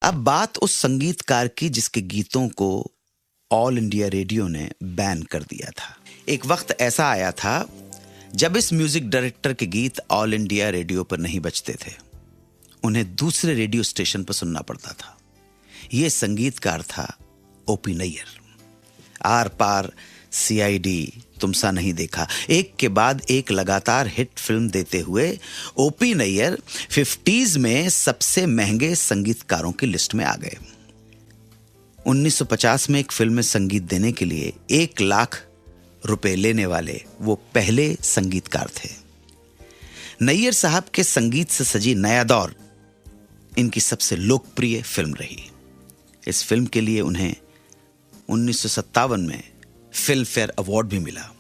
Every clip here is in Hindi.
अब बात उस संगीतकार की जिसके गीतों को ऑल इंडिया रेडियो ने बैन कर दिया था। एक वक्त ऐसा आया था जब इस म्यूजिक डायरेक्टर के गीत ऑल इंडिया रेडियो पर नहीं बजते थे, उन्हें दूसरे रेडियो स्टेशन पर सुनना पड़ता था। यह संगीतकार था ओपी नैयर। आर पार, सीआईडी, तुम सा नहीं देखा, एक के बाद एक लगातार हिट फिल्म देते हुए ओपी नैयर 50s में सबसे महंगे संगीतकारों की लिस्ट में आ गए। 1950 में एक फिल्म में संगीत देने के लिए 1 लाख रुपए लेने वाले वो पहले संगीतकार थे। नैयर साहब के संगीत से सजी नया दौर इनकी सबसे लोकप्रिय फिल्म रही। इस फिल्म के लिए उन्हें 1957 में फिल्म फेयर अवार्ड भी मिला।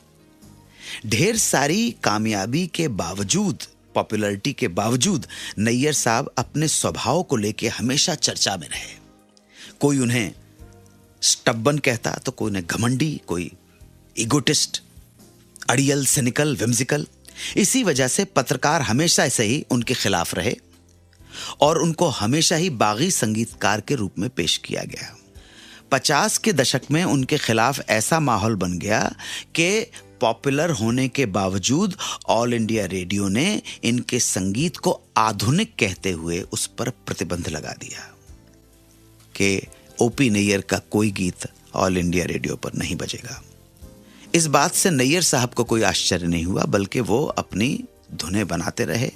ढेर सारी कामयाबी के बावजूद, पॉपुलैरिटी के बावजूद, नैयर साहब अपने स्वभाव को लेके हमेशा चर्चा में रहे। कोई उन्हें स्टब्बन कहता तो कोई उन्हें घमंडी, कोई इगोटिस्ट, अड़ियल, सिनिकल, विम्सिकल। इसी वजह से पत्रकार हमेशा ऐसे ही उनके खिलाफ रहे और उनको हमेशा ही बागी संगीतकार के रूप में पेश किया गया। 50 के दशक में उनके खिलाफ ऐसा माहौल बन गया कि पॉपुलर होने के बावजूद ऑल इंडिया रेडियो ने इनके संगीत को आधुनिक कहते हुए उस पर प्रतिबंध लगा दिया कि ओपी नैयर का कोई गीत ऑल इंडिया रेडियो पर नहीं बजेगा। इस बात से नैयर साहब को कोई आश्चर्य नहीं हुआ, बल्कि वो अपनी धुनें बनाते रहे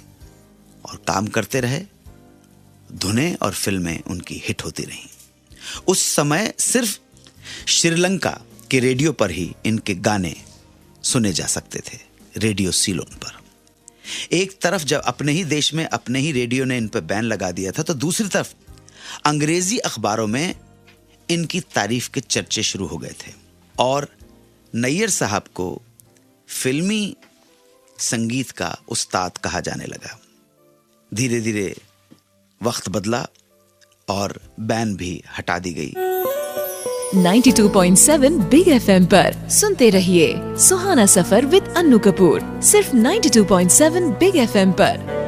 और काम करते रहे। धुनें और फिल्में उनकी हिट होती रहीं। उस समय सिर्फ श्रीलंका के रेडियो पर ही इनके गाने सुने जा सकते थे, रेडियो सीलोन पर। एक तरफ जब अपने ही देश में अपने ही रेडियो ने इन पर बैन लगा दिया था, तो दूसरी तरफ अंग्रेजी अखबारों में इनकी तारीफ के चर्चे शुरू हो गए थे और नैयर साहब को फिल्मी संगीत का उस्ताद कहा जाने लगा। धीरे धीरे वक्त बदला और बैन भी हटा दी गई। 92.7 बिग FM पर सुनते रहिए सुहाना सफर विद अन्नू कपूर, सिर्फ 92.7 बिग FM पर।